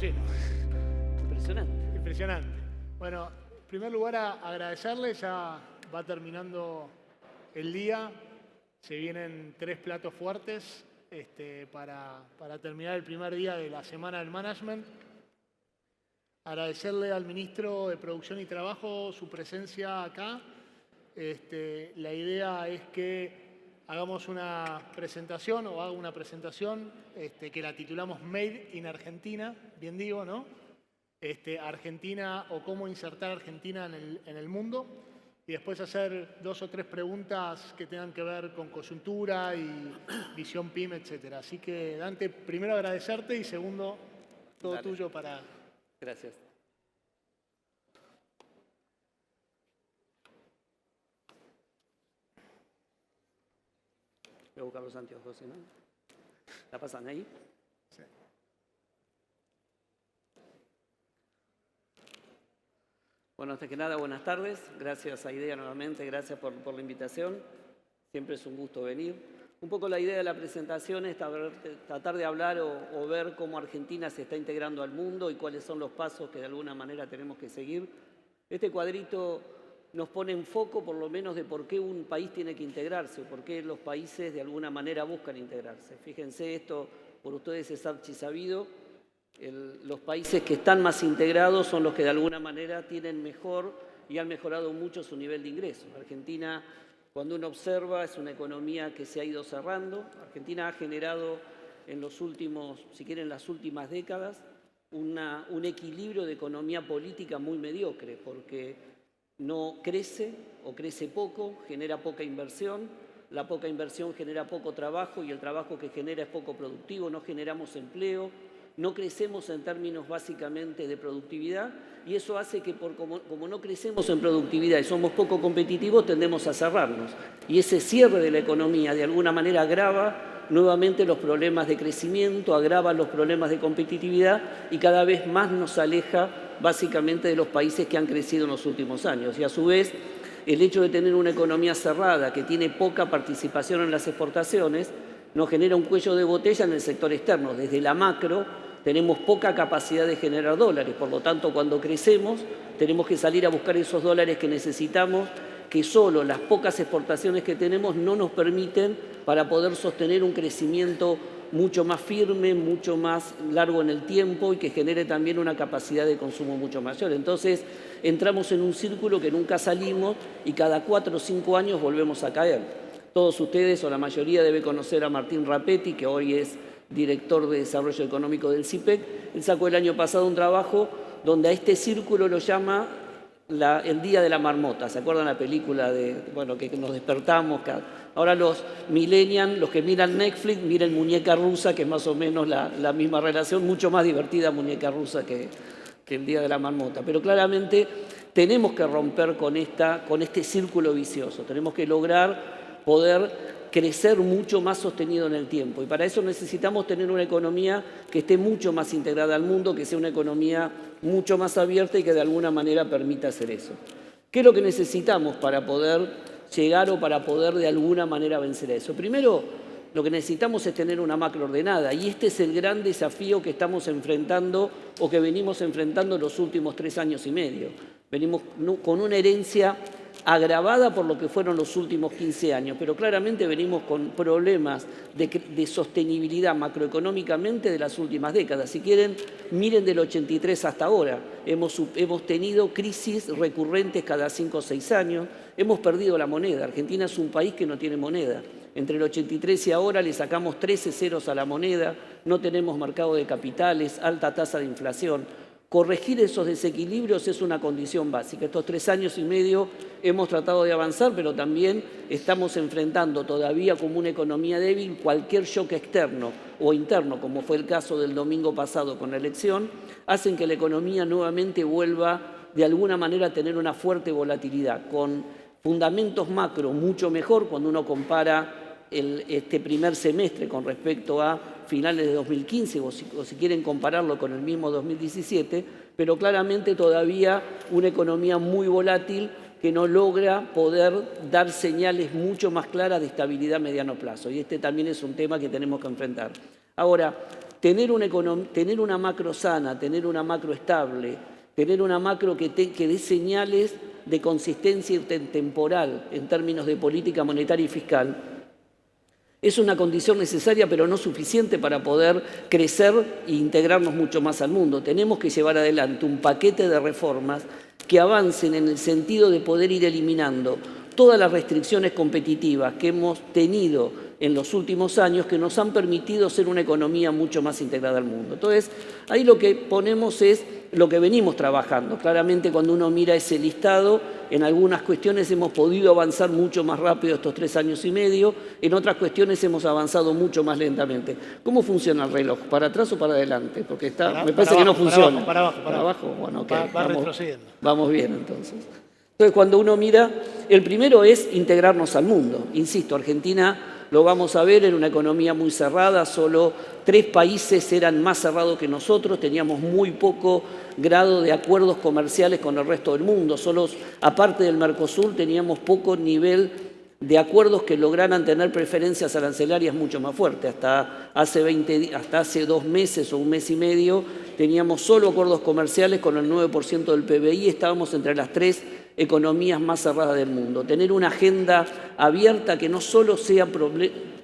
lleno. Impresionante. Impresionante. Bueno, en primer lugar agradecerle, ya va terminando el día, se vienen 3 platos fuertes para terminar el primer día de la Semana del Management. Agradecerle al Ministro de Producción y Trabajo su presencia acá. La idea es que hagamos una presentación, o haga una presentación que la titulamos Made in Argentina, bien digo, ¿no? Argentina o cómo insertar Argentina en el mundo, y después hacer 2 o 3 preguntas que tengan que ver con coyuntura y visión PYME, etc. Así que, Dante, primero agradecerte y segundo, todo Dale. tuyo para... Gracias. Voy a buscar los anteojos, ¿no? ¿La pasan ahí? Sí. Bueno, antes que nada, buenas tardes. Gracias a IDEA nuevamente, gracias por la invitación. Siempre es un gusto venir. Un poco la idea de la presentación es tratar de hablar o ver cómo Argentina se está integrando al mundo y cuáles son los pasos que de alguna manera tenemos que seguir. Este cuadrito nos pone en foco por lo menos de por qué un país tiene que integrarse o por qué los países de alguna manera buscan integrarse. Fíjense, esto por ustedes es archisabido. Los países que están más integrados son los que de alguna manera tienen mejor y han mejorado mucho su nivel de ingresos. Argentina, cuando uno observa, es una economía que se ha ido cerrando. Argentina ha generado en los últimos, si quieren, las últimas décadas, un equilibrio de economía política muy mediocre, porque no crece o crece poco, genera poca inversión, la poca inversión genera poco trabajo y el trabajo que genera es poco productivo, no generamos empleo, no crecemos en términos básicamente de productividad y eso hace que como no crecemos en productividad y somos poco competitivos tendemos a cerrarnos y ese cierre de la economía de alguna manera agrava nuevamente los problemas de crecimiento, agrava los problemas de competitividad y cada vez más nos aleja básicamente de los países que han crecido en los últimos años. Y a su vez, el hecho de tener una economía cerrada que tiene poca participación en las exportaciones nos genera un cuello de botella en el sector externo. Desde la macro tenemos poca capacidad de generar dólares, por lo tanto cuando crecemos tenemos que salir a buscar esos dólares que necesitamos, que solo las pocas exportaciones que tenemos no nos permiten para poder sostener un crecimiento mucho más firme, mucho más largo en el tiempo y que genere también una capacidad de consumo mucho mayor. Entonces entramos en un círculo que nunca salimos y cada 4 o 5 años volvemos a caer. Todos ustedes o la mayoría debe conocer a Martín Rapetti, que hoy es director de Desarrollo Económico del CIPEC. Él sacó el año pasado un trabajo donde a este círculo lo llama el Día de la Marmota. ¿Se acuerdan la película que nos despertamos? Ahora los millennials, los que miran Netflix, miren Muñeca Rusa, que es más o menos la misma relación, mucho más divertida Muñeca Rusa que el Día de la Marmota. Pero claramente tenemos que romper con este círculo vicioso. Tenemos que lograr poder crecer mucho más sostenido en el tiempo. Y para eso necesitamos tener una economía que esté mucho más integrada al mundo, que sea una economía mucho más abierta y que de alguna manera permita hacer eso. ¿Qué es lo que necesitamos para poder llegar o para poder de alguna manera vencer eso? Primero, lo que necesitamos es tener una macro ordenada y este es el gran desafío que estamos enfrentando o que venimos enfrentando los últimos 3 años y medio. Venimos con una herencia agravada por lo que fueron los últimos 15 años, pero claramente venimos con problemas de sostenibilidad macroeconómicamente de las últimas décadas. Si quieren, miren del 83 hasta ahora. Hemos tenido crisis recurrentes cada 5 o 6 años, hemos perdido la moneda. Argentina es un país que no tiene moneda. Entre el 83 y ahora le sacamos 13 ceros a la moneda, no tenemos mercado de capitales, alta tasa de inflación. Corregir esos desequilibrios es una condición básica. Estos 3 años y medio hemos tratado de avanzar, pero también estamos enfrentando todavía como una economía débil cualquier shock externo o interno, como fue el caso del domingo pasado con la elección, hacen que la economía nuevamente vuelva de alguna manera a tener una fuerte volatilidad, con fundamentos macro mucho mejor cuando uno compara este primer semestre con respecto a finales de 2015 o si quieren compararlo con el mismo 2017, pero claramente todavía una economía muy volátil que no logra poder dar señales mucho más claras de estabilidad a mediano plazo. Y este también es un tema que tenemos que enfrentar. Ahora, tener una macro sana, tener una macro estable, tener una macro que dé señales de consistencia temporal en términos de política monetaria y fiscal, es una condición necesaria pero no suficiente para poder crecer e integrarnos mucho más al mundo. Tenemos que llevar adelante un paquete de reformas que avancen en el sentido de poder ir eliminando todas las restricciones competitivas que hemos tenido en los últimos años que nos han permitido ser una economía mucho más integrada al mundo. Entonces, ahí lo que ponemos es lo que venimos trabajando. Claramente, cuando uno mira ese listado, en algunas cuestiones hemos podido avanzar mucho más rápido estos 3 años y medio, en otras cuestiones hemos avanzado mucho más lentamente. ¿Cómo funciona el reloj? ¿Para atrás o para adelante? Porque me parece que no funciona. Para abajo. Bueno, okay. Va retrocediendo. Vamos bien, entonces. Entonces, cuando uno mira, el primero es integrarnos al mundo. Insisto, Argentina, lo vamos a ver, en una economía muy cerrada, solo 3 países eran más cerrados que nosotros, teníamos muy poco grado de acuerdos comerciales con el resto del mundo, solo aparte del Mercosur teníamos poco nivel de acuerdos que lograran tener preferencias arancelarias mucho más fuertes. Hasta hace 2 meses o 1 mes y medio teníamos solo acuerdos comerciales con el 9% del PBI, estábamos entre las 3 economías más cerradas del mundo. Tener una agenda abierta que no solo sea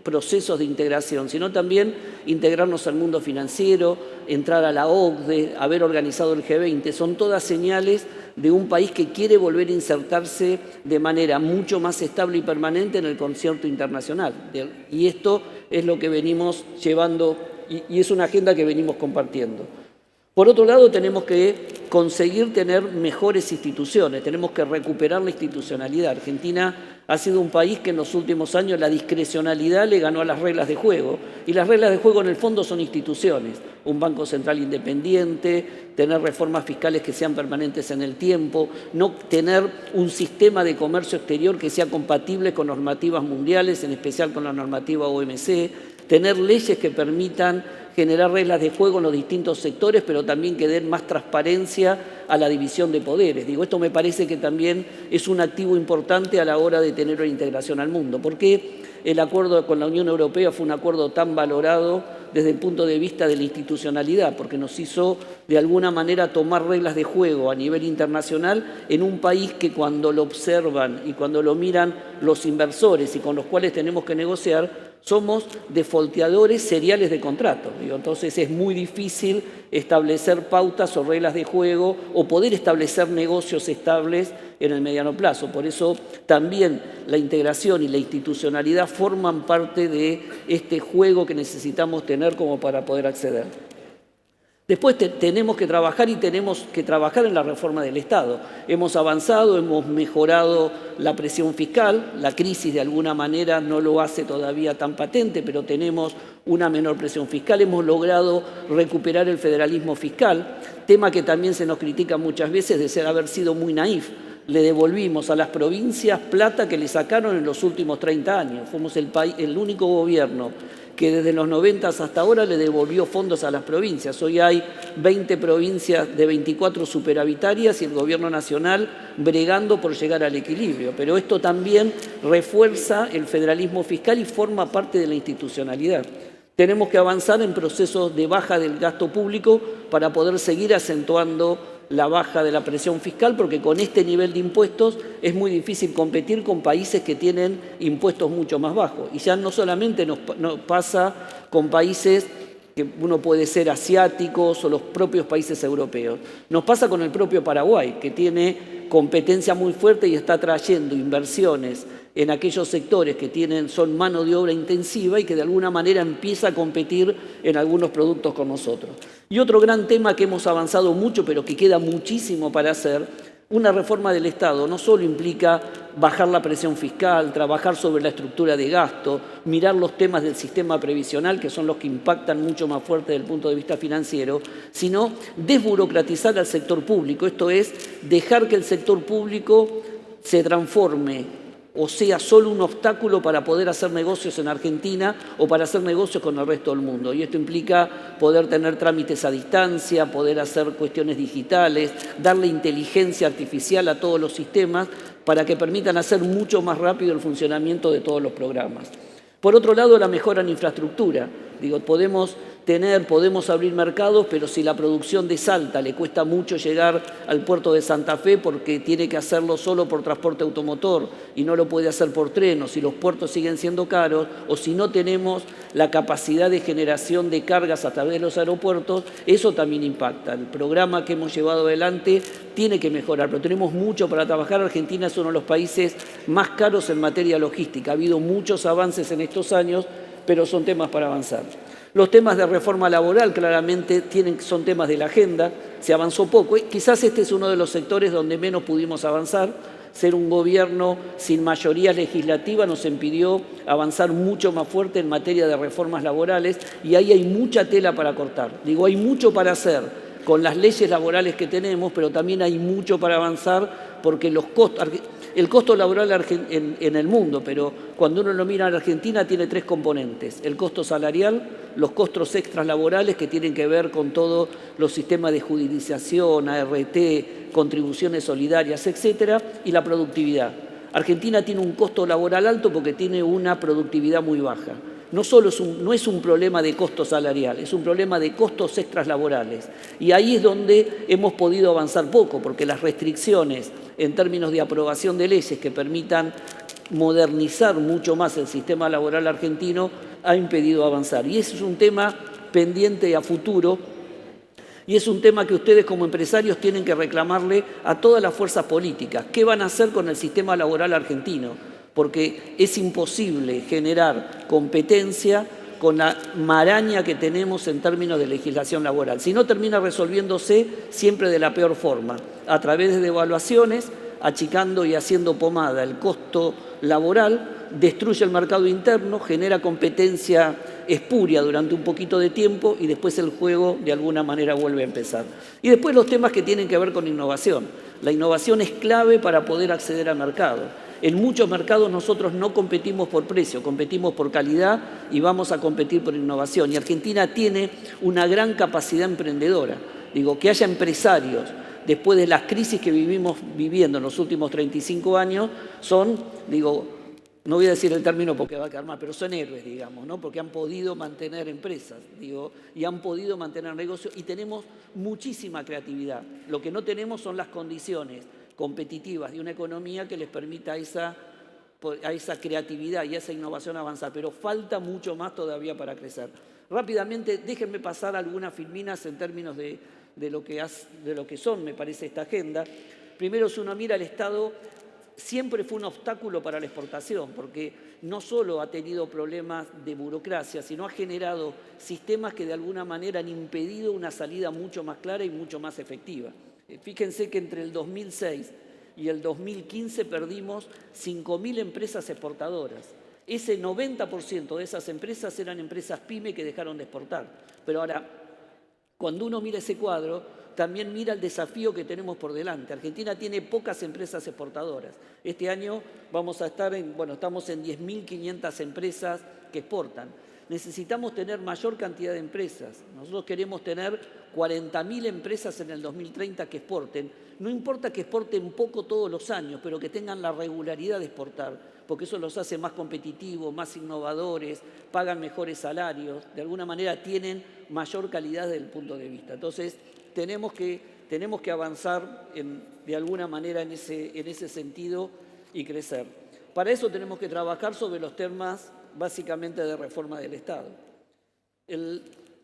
procesos de integración, sino también integrarnos al mundo financiero, entrar a la OCDE, haber organizado el G20, son todas señales de un país que quiere volver a insertarse de manera mucho más estable y permanente en el concierto internacional. Y esto es lo que venimos llevando y es una agenda que venimos compartiendo. Por otro lado, tenemos que conseguir tener mejores instituciones, tenemos que recuperar la institucionalidad. Argentina ha sido un país que en los últimos años la discrecionalidad le ganó a las reglas de juego, y las reglas de juego en el fondo son instituciones, un Banco Central independiente, tener reformas fiscales que sean permanentes en el tiempo, no tener un sistema de comercio exterior que sea compatible con normativas mundiales, en especial con la normativa OMC, tener leyes que permitan generar reglas de juego en los distintos sectores, pero también que den más transparencia a la división de poderes. Esto me parece que también es un activo importante a la hora de tener una integración al mundo. ¿Por qué el acuerdo con la Unión Europea fue un acuerdo tan valorado desde el punto de vista de la institucionalidad? Porque nos hizo de alguna manera tomar reglas de juego a nivel internacional en un país que cuando lo observan y cuando lo miran los inversores y con los cuales tenemos que negociar, somos defaulteadores seriales de contratos. Entonces es muy difícil establecer pautas o reglas de juego o poder establecer negocios estables en el mediano plazo. Por eso también la integración y la institucionalidad forman parte de este juego que necesitamos tener como para poder acceder. Después tenemos que trabajar en la reforma del Estado. Hemos avanzado, hemos mejorado la presión fiscal, la crisis de alguna manera no lo hace todavía tan patente, pero tenemos una menor presión fiscal, hemos logrado recuperar el federalismo fiscal, tema que también se nos critica muchas veces de haber sido muy naif. Le devolvimos a las provincias plata que le sacaron en los últimos 30 años. Fuimos el único gobierno que desde los 90 hasta ahora le devolvió fondos a las provincias. Hoy hay 20 provincias de 24 superavitarias y el gobierno nacional bregando por llegar al equilibrio. Pero esto también refuerza el federalismo fiscal y forma parte de la institucionalidad. Tenemos que avanzar en procesos de baja del gasto público para poder seguir acentuando la baja de la presión fiscal, porque con este nivel de impuestos es muy difícil competir con países que tienen impuestos mucho más bajos. Y ya no solamente nos pasa con países que uno puede ser asiáticos o los propios países europeos. Nos pasa con el propio Paraguay, que tiene competencia muy fuerte y está trayendo inversiones en aquellos sectores que son mano de obra intensiva y que de alguna manera empieza a competir en algunos productos con nosotros. Y otro gran tema que hemos avanzado mucho, pero que queda muchísimo para hacer, una reforma del Estado no solo implica bajar la presión fiscal, trabajar sobre la estructura de gasto, mirar los temas del sistema previsional, que son los que impactan mucho más fuerte desde el punto de vista financiero, sino desburocratizar al sector público. Esto es, dejar que el sector público se transforme o sea solo un obstáculo para poder hacer negocios en Argentina o para hacer negocios con el resto del mundo. Y esto implica poder tener trámites a distancia, poder hacer cuestiones digitales, darle inteligencia artificial a todos los sistemas para que permitan hacer mucho más rápido el funcionamiento de todos los programas. Por otro lado, la mejora en infraestructura. Podemos podemos abrir mercados, pero si la producción de Salta le cuesta mucho llegar al puerto de Santa Fe porque tiene que hacerlo solo por transporte automotor y no lo puede hacer por tren, o si los puertos siguen siendo caros, o si no tenemos la capacidad de generación de cargas a través de los aeropuertos, eso también impacta. El programa que hemos llevado adelante tiene que mejorar, pero tenemos mucho para trabajar. Argentina es uno de los países más caros en materia logística. Ha habido muchos avances en estos años, pero son temas para avanzar. Los temas de reforma laboral claramente son temas de la agenda, se avanzó poco. Quizás este es uno de los sectores donde menos pudimos avanzar. Ser un gobierno sin mayoría legislativa nos impidió avanzar mucho más fuerte en materia de reformas laborales y ahí hay mucha tela para cortar. Digo, hay mucho para hacer con las leyes laborales que tenemos, pero también hay mucho para avanzar porque el costo laboral en el mundo, pero cuando uno lo mira en Argentina tiene 3 componentes: el costo salarial, los costos extras laborales que tienen que ver con todos los sistemas de judicialización, ART, contribuciones solidarias, etcétera, y la productividad. Argentina tiene un costo laboral alto porque tiene una productividad muy baja. No es un problema de costo salarial, es un problema de costos extras laborales. Y ahí es donde hemos podido avanzar poco, porque las restricciones en términos de aprobación de leyes que permitan modernizar mucho más el sistema laboral argentino ha impedido avanzar. Y ese es un tema pendiente a futuro y es un tema que ustedes como empresarios tienen que reclamarle a todas las fuerzas políticas. ¿Qué van a hacer con el sistema laboral argentino? Porque es imposible generar competencia con la maraña que tenemos en términos de legislación laboral. Si no, termina resolviéndose siempre de la peor forma, a través de devaluaciones, achicando y haciendo pomada el costo laboral, destruye el mercado interno, genera competencia espuria durante un poquito de tiempo y después el juego de alguna manera vuelve a empezar. Y después los temas que tienen que ver con innovación. La innovación es clave para poder acceder al mercado. En muchos mercados nosotros no competimos por precio, competimos por calidad y vamos a competir por innovación. Y Argentina tiene una gran capacidad emprendedora. Digo, que haya empresarios después de las crisis que vivimos viviendo en los últimos 35 años son, digo, no voy a decir el término porque va a quedar mal, pero son héroes, digamos, ¿no? Porque han podido mantener empresas, digo, y han podido mantener negocios y tenemos muchísima creatividad. Lo que no tenemos son las condiciones competitivas de una economía que les permita a esa creatividad y a esa innovación avanzar, pero falta mucho más todavía para crecer. Rápidamente, déjenme pasar algunas filminas en términos de lo que son, me parece, esta agenda. Primero, si uno mira el Estado, siempre fue un obstáculo para la exportación, porque no solo ha tenido problemas de burocracia, sino ha generado sistemas que de alguna manera han impedido una salida mucho más clara y mucho más efectiva. Fíjense que entre el 2006 y el 2015 perdimos 5.000 empresas exportadoras. Ese 90% de esas empresas eran empresas pyme que dejaron de exportar. Pero ahora, cuando uno mira ese cuadro, también mira el desafío que tenemos por delante. Argentina tiene pocas empresas exportadoras. Este año estamos en 10.500 empresas que exportan. Necesitamos tener mayor cantidad de empresas. Nosotros queremos tener 40.000 empresas en el 2030 que exporten. No importa que exporten poco todos los años, pero que tengan la regularidad de exportar, porque eso los hace más competitivos, más innovadores, pagan mejores salarios, de alguna manera tienen mayor calidad desde el punto de vista. Entonces, tenemos que avanzar de alguna manera en ese sentido y crecer. Para eso tenemos que trabajar sobre los temas básicamente de reforma del Estado.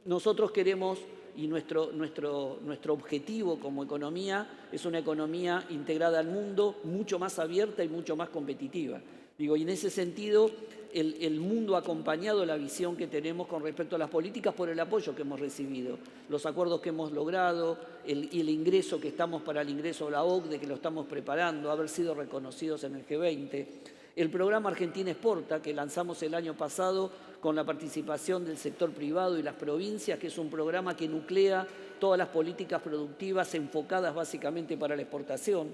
Nosotros queremos, y nuestro objetivo como economía es una economía integrada al mundo, mucho más abierta y mucho más competitiva. Digo, y en ese sentido, el mundo ha acompañado la visión que tenemos con respecto a las políticas por el apoyo que hemos recibido, los acuerdos que hemos logrado, el ingreso que estamos para el ingreso a la OCDE, que lo estamos preparando, haber sido reconocidos en el G20. El programa Argentina Exporta, que lanzamos el año pasado con la participación del sector privado y las provincias, que es un programa que nuclea todas las políticas productivas enfocadas básicamente para la exportación.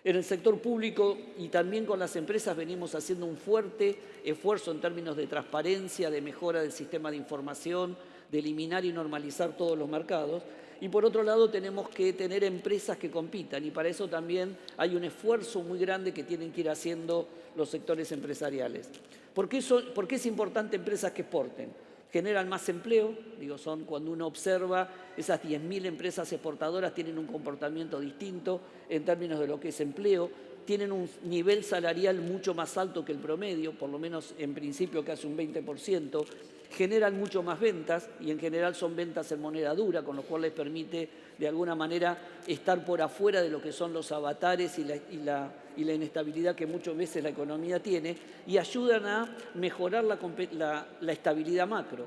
En el sector público y también con las empresas venimos haciendo un fuerte esfuerzo en términos de transparencia, de mejora del sistema de información, de eliminar y normalizar todos los mercados. Y por otro lado tenemos que tener empresas que compitan y para eso también hay un esfuerzo muy grande que tienen que ir haciendo los sectores empresariales. ¿Por qué es importante empresas que exporten? generan más empleo, son cuando uno observa esas 10.000 empresas exportadoras tienen un comportamiento distinto en términos de lo que es empleo, tienen un nivel salarial mucho más alto que el promedio, por lo menos en principio casi un 20%, generan mucho más ventas y en general son ventas en moneda dura, con lo cual les permite de alguna manera estar por afuera de lo que son los avatares y la inestabilidad que muchas veces la economía tiene, y ayudan a mejorar la estabilidad macro.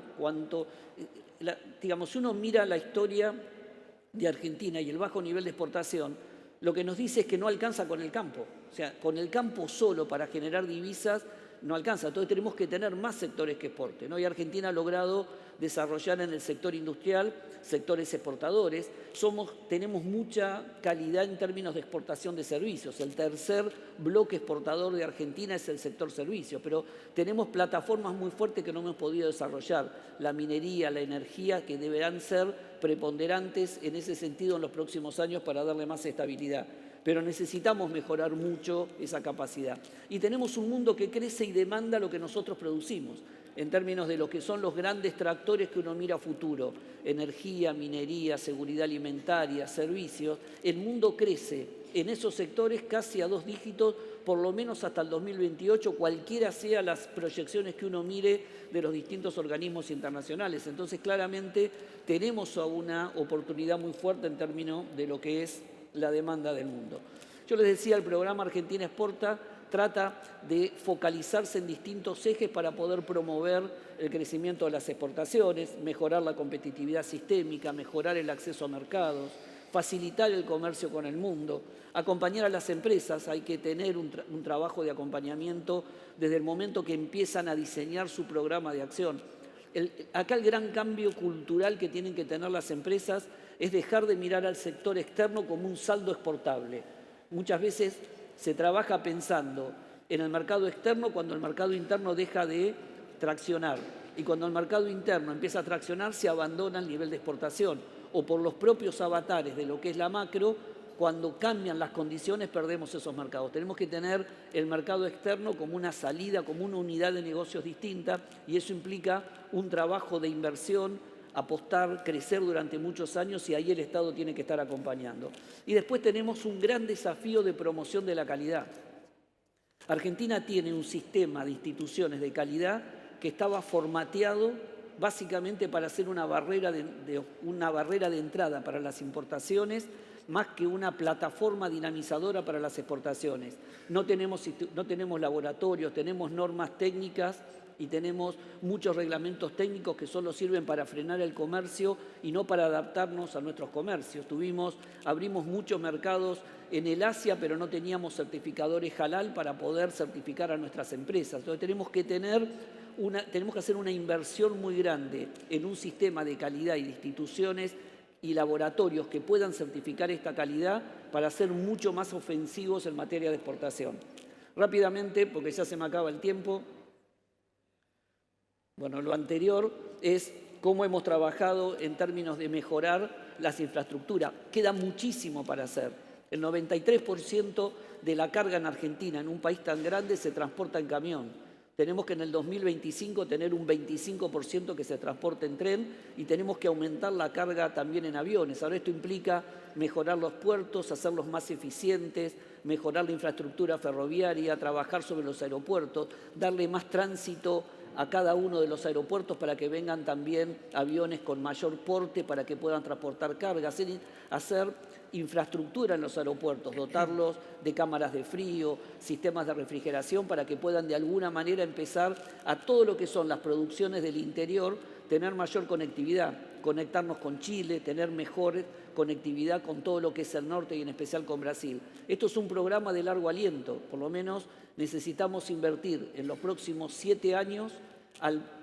Si uno mira la historia de Argentina y el bajo nivel de exportación, lo que nos dice es que no alcanza con el campo. O sea, con el campo solo para generar divisas no alcanza. Entonces tenemos que tener más sectores que exporten, ¿no? Y Argentina ha logrado desarrollar en el sector industrial sectores exportadores. Tenemos mucha calidad en términos de exportación de servicios. El tercer bloque exportador de Argentina es el sector servicios, pero tenemos plataformas muy fuertes que no hemos podido desarrollar. La minería, la energía, que deberán ser preponderantes en ese sentido en los próximos años para darle más estabilidad. Pero necesitamos mejorar mucho esa capacidad. Y tenemos un mundo que crece y demanda lo que nosotros producimos, en términos de lo que son los grandes tractores que uno mira a futuro: energía, minería, seguridad alimentaria, servicios. El mundo crece en esos sectores casi a 2 dígitos, por lo menos hasta el 2028, cualquiera sean las proyecciones que uno mire de los distintos organismos internacionales. Entonces, claramente, tenemos una oportunidad muy fuerte en términos de lo que es la demanda del mundo. Yo les decía, el programa Argentina Exporta trata de focalizarse en distintos ejes para poder promover el crecimiento de las exportaciones, mejorar la competitividad sistémica, mejorar el acceso a mercados, facilitar el comercio con el mundo, acompañar a las empresas. Hay que tener un trabajo de acompañamiento desde el momento que empiezan a diseñar su programa de acción. Acá el gran cambio cultural que tienen que tener las empresas es dejar de mirar al sector externo como un saldo exportable. Muchas veces se trabaja pensando en el mercado externo cuando el mercado interno deja de traccionar. Y cuando el mercado interno empieza a traccionar, se abandona el nivel de exportación. O por los propios avatares de lo que es la macro, cuando cambian las condiciones, perdemos esos mercados. Tenemos que tener el mercado externo como una salida, como una unidad de negocios distinta, y eso implica un trabajo de inversión, apostar, crecer durante muchos años, y ahí el Estado tiene que estar acompañando. Y después tenemos un gran desafío de promoción de la calidad. Argentina tiene un sistema de instituciones de calidad que estaba formateado básicamente para ser una barrera de entrada para las importaciones, más que una plataforma dinamizadora para las exportaciones. No tenemos laboratorios, tenemos normas técnicas y tenemos muchos reglamentos técnicos que solo sirven para frenar el comercio y no para adaptarnos a nuestros comercios. Abrimos muchos mercados en el Asia, pero no teníamos certificadores halal para poder certificar a nuestras empresas. Entonces tenemos que hacer una inversión muy grande en un sistema de calidad y de instituciones y laboratorios que puedan certificar esta calidad para ser mucho más ofensivos en materia de exportación. Rápidamente, porque ya se me acaba el tiempo. Bueno, lo anterior es cómo hemos trabajado en términos de mejorar las infraestructuras. Queda muchísimo para hacer. El 93% de la carga en Argentina, en un país tan grande, se transporta en camión. Tenemos que en el 2025 tener un 25% que se transporte en tren y tenemos que aumentar la carga también en aviones. Ahora esto implica mejorar los puertos, hacerlos más eficientes, mejorar la infraestructura ferroviaria, trabajar sobre los aeropuertos, darle más tránsito a cada uno de los aeropuertos para que vengan también aviones con mayor porte para que puedan transportar carga, hacer infraestructura en los aeropuertos, dotarlos de cámaras de frío, sistemas de refrigeración para que puedan de alguna manera empezar a todo lo que son las producciones del interior, tener mayor conectividad, conectarnos con Chile, tener mejor conectividad con todo lo que es el norte y en especial con Brasil. Esto es un programa de largo aliento, por lo menos necesitamos invertir en los próximos 7 años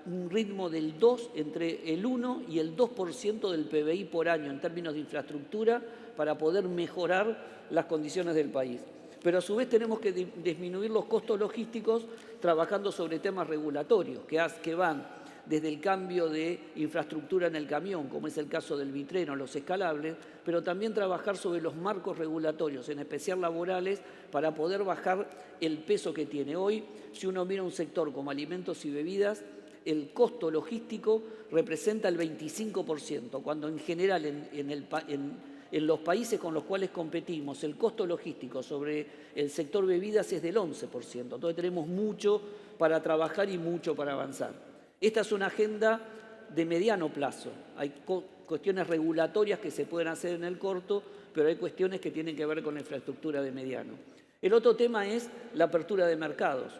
un ritmo del entre el 1 y el 2% del PBI por año en términos de infraestructura para poder mejorar las condiciones del país. Pero a su vez tenemos que disminuir los costos logísticos trabajando sobre temas regulatorios que van desde el cambio de infraestructura en el camión, como es el caso del vitreno, los escalables, pero también trabajar sobre los marcos regulatorios, en especial laborales, para poder bajar el peso que tiene. Hoy, si uno mira un sector como alimentos y bebidas, el costo logístico representa el 25%, cuando en general en los países con los cuales competimos el costo logístico sobre el sector bebidas es del 11%. Entonces tenemos mucho para trabajar y mucho para avanzar. Esta es una agenda de mediano plazo. Hay cuestiones regulatorias que se pueden hacer en el corto, pero hay cuestiones que tienen que ver con la infraestructura de mediano. El otro tema es la apertura de mercados.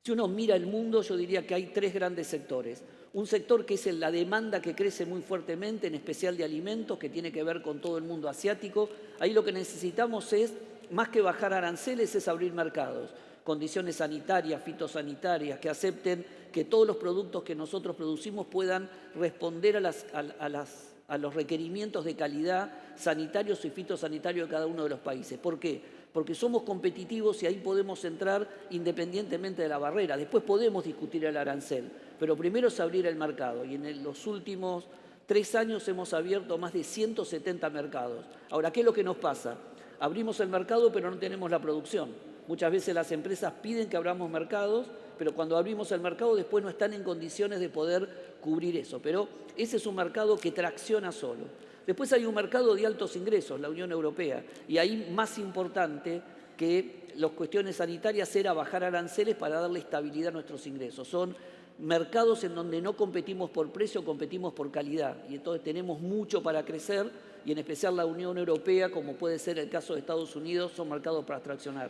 Si uno mira el mundo, yo diría que hay tres grandes sectores. Un sector que es la demanda que crece muy fuertemente, en especial de alimentos, que tiene que ver con todo el mundo asiático. Ahí lo que necesitamos es, más que bajar aranceles, es abrir mercados. Condiciones sanitarias, fitosanitarias, que acepten que todos los productos que nosotros producimos puedan responder a los requerimientos de calidad sanitarios y fitosanitarios de cada uno de los países. ¿Por qué? Porque somos competitivos y ahí podemos entrar independientemente de la barrera. Después podemos discutir el arancel, pero primero es abrir el mercado. Y en los últimos 3 años hemos abierto más de 170 mercados. Ahora, ¿qué es lo que nos pasa? Abrimos el mercado, pero no tenemos la producción. Muchas veces las empresas piden que abramos mercados, pero cuando abrimos el mercado después no están en condiciones de poder cubrir eso. Pero ese es un mercado que tracciona solo. Después hay un mercado de altos ingresos, la Unión Europea, y ahí más importante que las cuestiones sanitarias era bajar aranceles para darle estabilidad a nuestros ingresos. Son mercados en donde no competimos por precio, competimos por calidad, y entonces tenemos mucho para crecer, y en especial la Unión Europea, como puede ser el caso de Estados Unidos, son mercados para traccionar.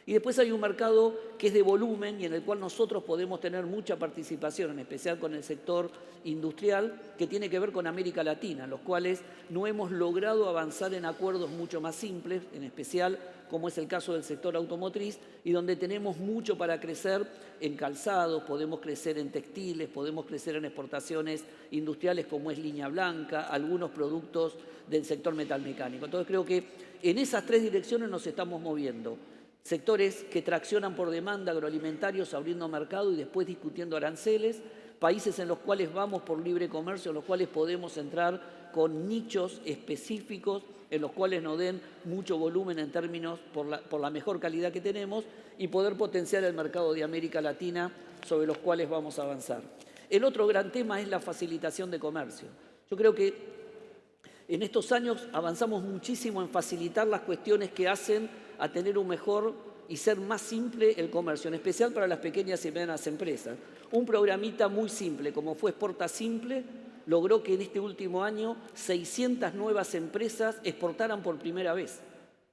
Y después hay un mercado que es de volumen y en el cual nosotros podemos tener mucha participación, en especial con el sector industrial, que tiene que ver con América Latina, en los cuales no hemos logrado avanzar en acuerdos mucho más simples, en especial como es el caso del sector automotriz, y donde tenemos mucho para crecer en calzados, podemos crecer en textiles, podemos crecer en exportaciones industriales como es línea blanca, algunos productos del sector metalmecánico. Entonces creo que en esas 3 direcciones nos estamos moviendo. Sectores que traccionan por demanda, agroalimentarios, abriendo mercado y después discutiendo aranceles. Países en los cuales vamos por libre comercio, en los cuales podemos entrar con nichos específicos, en los cuales nos den mucho volumen en términos por la mejor calidad que tenemos y poder potenciar el mercado de América Latina sobre los cuales vamos a avanzar. El otro gran tema es la facilitación de comercio. Yo creo que en estos años avanzamos muchísimo en facilitar las cuestiones que hacen a tener un mejor y ser más simple el comercio, en especial para las pequeñas y medianas empresas. Un programita muy simple, como fue Exporta Simple, logró que en este último año 600 nuevas empresas exportaran por primera vez,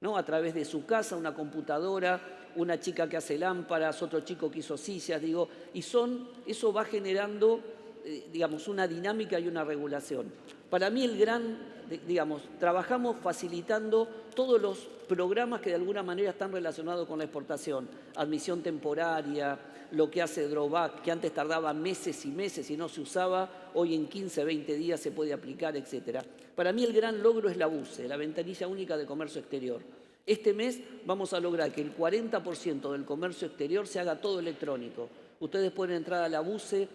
¿no? A través de su casa, una computadora, una chica que hace lámparas, otro chico que hizo sillas, y eso va generando, una dinámica y una regulación. Para mí trabajamos facilitando todos los programas que de alguna manera están relacionados con la exportación. Admisión temporaria, lo que hace drawback, que antes tardaba meses y meses y no se usaba, hoy en 15, 20 días se puede aplicar, etc. Para mí el gran logro es la UCE, la Ventanilla Única de Comercio Exterior. Este mes vamos a lograr que el 40% del comercio exterior se haga todo electrónico. Ustedes pueden entrar a la BUCE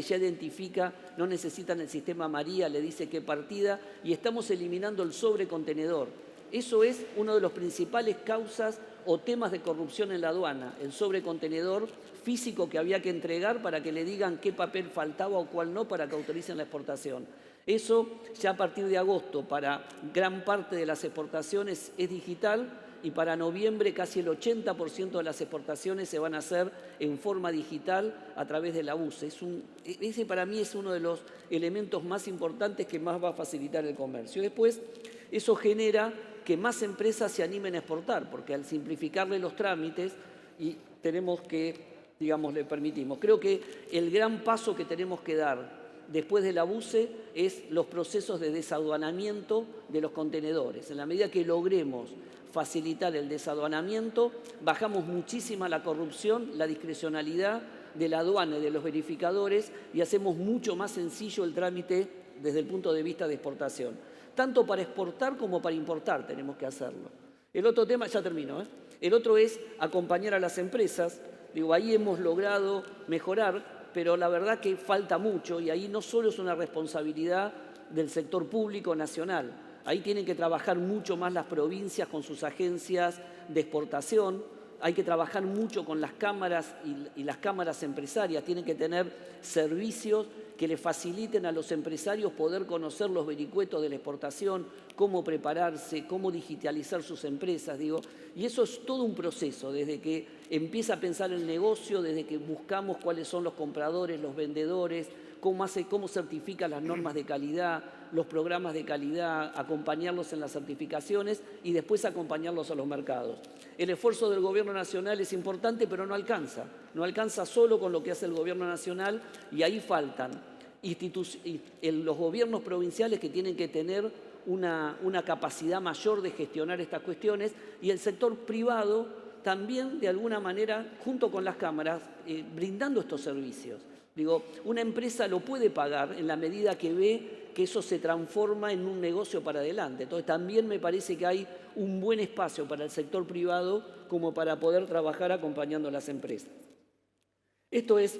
ya identifica, no necesitan el sistema María, le dice qué partida, y estamos eliminando el sobrecontenedor. Eso es una de las principales causas o temas de corrupción en la aduana, el sobrecontenedor físico que había que entregar para que le digan qué papel faltaba o cuál no para que autoricen la exportación. Eso ya a partir de agosto para gran parte de las exportaciones es digital, y para noviembre casi el 80% de las exportaciones se van a hacer en forma digital a través de la UCE. Ese para mí es uno de los elementos más importantes que más va a facilitar el comercio. Después, eso genera que más empresas se animen a exportar, porque al simplificarle los trámites y tenemos que, le permitimos. Creo que el gran paso que tenemos que dar después de la UCE es los procesos de desaduanamiento de los contenedores. En la medida que logremos facilitar el desaduanamiento, bajamos muchísimo la corrupción, la discrecionalidad de la aduana y de los verificadores y hacemos mucho más sencillo el trámite desde el punto de vista de exportación. Tanto para exportar como para importar tenemos que hacerlo. El otro tema, ya termino, el otro es acompañar a las empresas. Ahí hemos logrado mejorar, pero la verdad que falta mucho y ahí no solo es una responsabilidad del sector público nacional. Ahí tienen que trabajar mucho más las provincias con sus agencias de exportación. hay que trabajar mucho con las cámaras y las cámaras empresarias. Tienen que tener servicios que le faciliten a los empresarios poder conocer los vericuetos de la exportación, cómo prepararse, cómo digitalizar sus empresas, y eso es todo un proceso, desde que empieza a pensar el negocio, desde que buscamos cuáles son los compradores, los vendedores, cómo certifica las normas de calidad, los programas de calidad, acompañarlos en las certificaciones y después acompañarlos a los mercados. El esfuerzo del Gobierno Nacional es importante, pero no alcanza. No alcanza solo con lo que hace el Gobierno Nacional y ahí faltan los gobiernos provinciales que tienen que tener una capacidad mayor de gestionar estas cuestiones y el sector privado también, de alguna manera, junto con las cámaras, brindando estos servicios. Una empresa lo puede pagar en la medida que ve que eso se transforma en un negocio para adelante. Entonces, también me parece que hay un buen espacio para el sector privado como para poder trabajar acompañando a las empresas. Esto es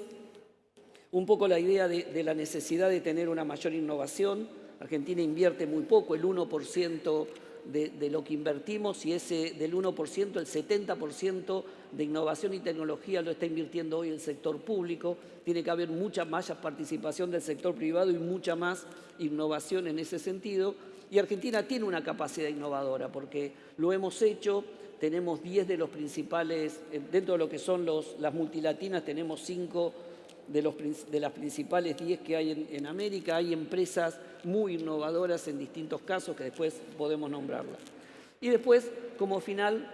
un poco la idea de la necesidad de tener una mayor innovación. Argentina invierte muy poco, el 1% de lo que invertimos, y del 1%, el 70% de innovación y tecnología lo está invirtiendo hoy el sector público. Tiene que haber mucha más participación del sector privado y mucha más innovación en ese sentido. Y Argentina tiene una capacidad innovadora porque lo hemos hecho. Tenemos 10 de los principales, dentro de lo que son las multilatinas, tenemos 5 de las principales 10 que hay en América. Hay empresas muy innovadoras en distintos casos que después podemos nombrarlas. Y después, como final,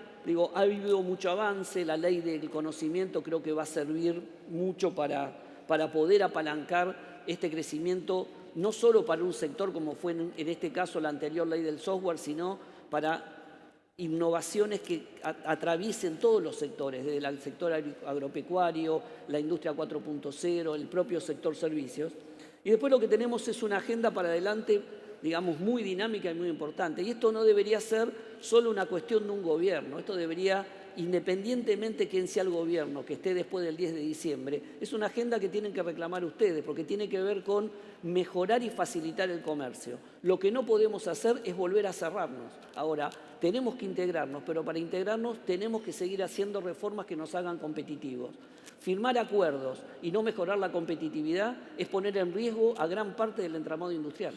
ha habido mucho avance. La ley del conocimiento creo que va a servir mucho para poder apalancar este crecimiento, no solo para un sector como fue en este caso la anterior ley del software, sino para innovaciones que atraviesen todos los sectores, desde el sector agropecuario, la industria 4.0, el propio sector servicios. Y después lo que tenemos es una agenda para adelante, muy dinámica y muy importante. Y esto no debería ser solo una cuestión de un gobierno, esto debería, independientemente de quién sea el gobierno que esté después del 10 de diciembre, es una agenda que tienen que reclamar ustedes, porque tiene que ver con mejorar y facilitar el comercio. Lo que no podemos hacer es volver a cerrarnos. Ahora, tenemos que integrarnos, pero para integrarnos tenemos que seguir haciendo reformas que nos hagan competitivos. Firmar acuerdos y no mejorar la competitividad es poner en riesgo a gran parte del entramado industrial.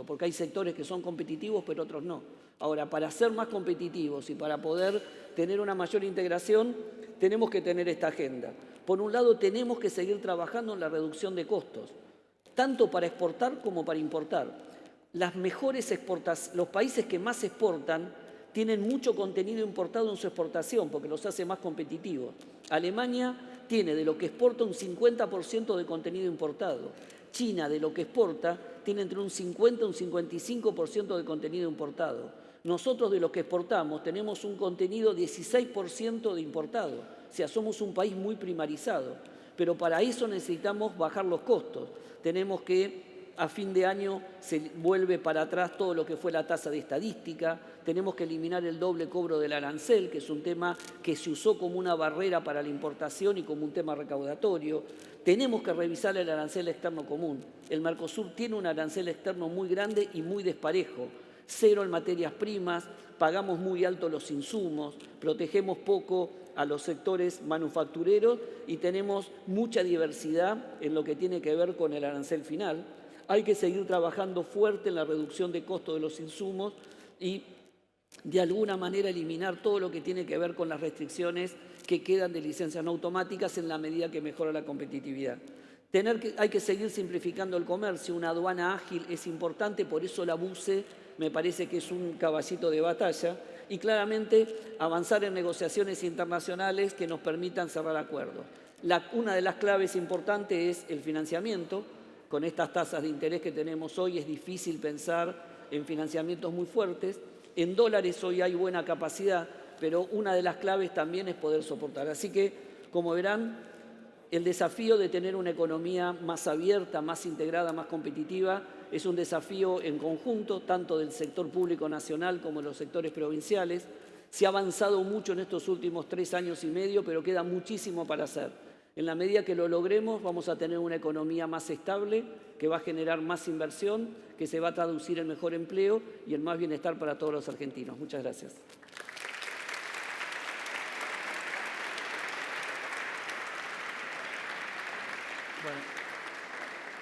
Porque hay sectores que son competitivos, pero otros no. Ahora, para ser más competitivos y para poder tener una mayor integración, tenemos que tener esta agenda. Por un lado, tenemos que seguir trabajando en la reducción de costos, tanto para exportar como para importar. Los países que más exportan tienen mucho contenido importado en su exportación porque los hace más competitivos. Alemania tiene de lo que exporta un 50% de contenido importado. China, de lo que exporta, tiene entre un 50 y un 55% de contenido importado. Nosotros, de lo que exportamos, tenemos un contenido 16% de importado. O sea, somos un país muy primarizado. Pero para eso necesitamos bajar los costos. Tenemos que, a fin de año, se vuelve para atrás todo lo que fue la tasa de estadística. Tenemos que eliminar el doble cobro del arancel, que es un tema que se usó como una barrera para la importación y como un tema recaudatorio. Tenemos que revisar el arancel externo común. El Mercosur tiene un arancel externo muy grande y muy desparejo. 0 en materias primas, pagamos muy alto los insumos, protegemos poco a los sectores manufactureros y tenemos mucha diversidad en lo que tiene que ver con el arancel final. Hay que seguir trabajando fuerte en la reducción de costos de los insumos y, de alguna manera, eliminar todo lo que tiene que ver con las restricciones que quedan de licencias no automáticas en la medida que mejora la competitividad. Hay que seguir simplificando el comercio. Una aduana ágil es importante, por eso la BUCE me parece que es un caballito de batalla. Y claramente avanzar en negociaciones internacionales que nos permitan cerrar acuerdos. Una de las claves importantes es el financiamiento. Con estas tasas de interés que tenemos hoy es difícil pensar en financiamientos muy fuertes. En dólares hoy hay buena capacidad, pero una de las claves también es poder soportar. Así que, como verán, el desafío de tener una economía más abierta, más integrada, más competitiva, es un desafío en conjunto, tanto del sector público nacional como de los sectores provinciales. Se ha avanzado mucho en estos últimos 3 años y medio, pero queda muchísimo para hacer. En la medida que lo logremos, vamos a tener una economía más estable, que va a generar más inversión, que se va a traducir en mejor empleo y en más bienestar para todos los argentinos. Muchas gracias.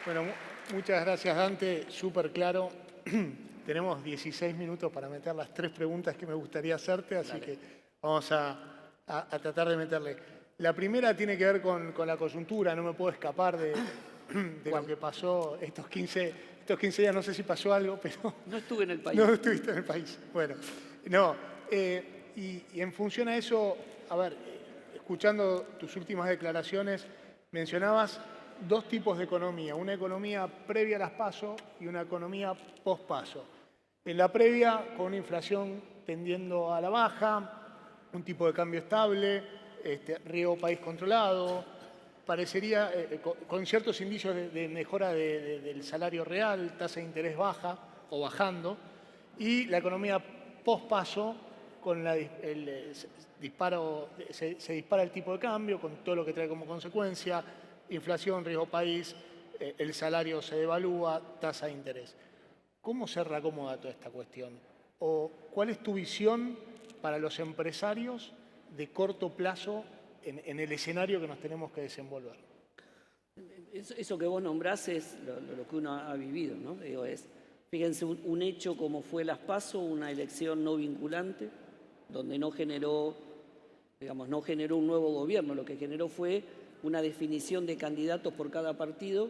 Bueno, muchas gracias, Dante. Súper claro. Tenemos 16 minutos para meter las 3 preguntas que me gustaría hacerte, así que vamos a tratar de meterle. La primera tiene que ver con la coyuntura. No me puedo escapar de lo que pasó estos 15 días. No sé si pasó algo, pero... No estuve en el país. No estuviste en el país. Bueno, no. Y en función a eso, a ver, escuchando tus últimas declaraciones, mencionabas 2 tipos de economía. Una economía previa a las PASO y una economía post-PASO. En la previa, con una inflación tendiendo a la baja, un tipo de cambio estable, riesgo país controlado, parecería con ciertos indicios de mejora del salario real, tasa de interés baja o bajando, y la economía post-PASO, con se dispara el tipo de cambio, con todo lo que trae como consecuencia, inflación, riesgo país, el salario se devalúa, tasa de interés. ¿Cómo se reacomoda toda esta cuestión? ¿O cuál es tu visión para los empresarios de corto plazo en el escenario que nos tenemos que desenvolver? Eso que vos nombrás es lo que uno ha vivido, ¿no? Digo, fíjense, un hecho como fue las PASO, una elección no vinculante, donde no generó un nuevo gobierno, lo que generó fue una definición de candidatos por cada partido,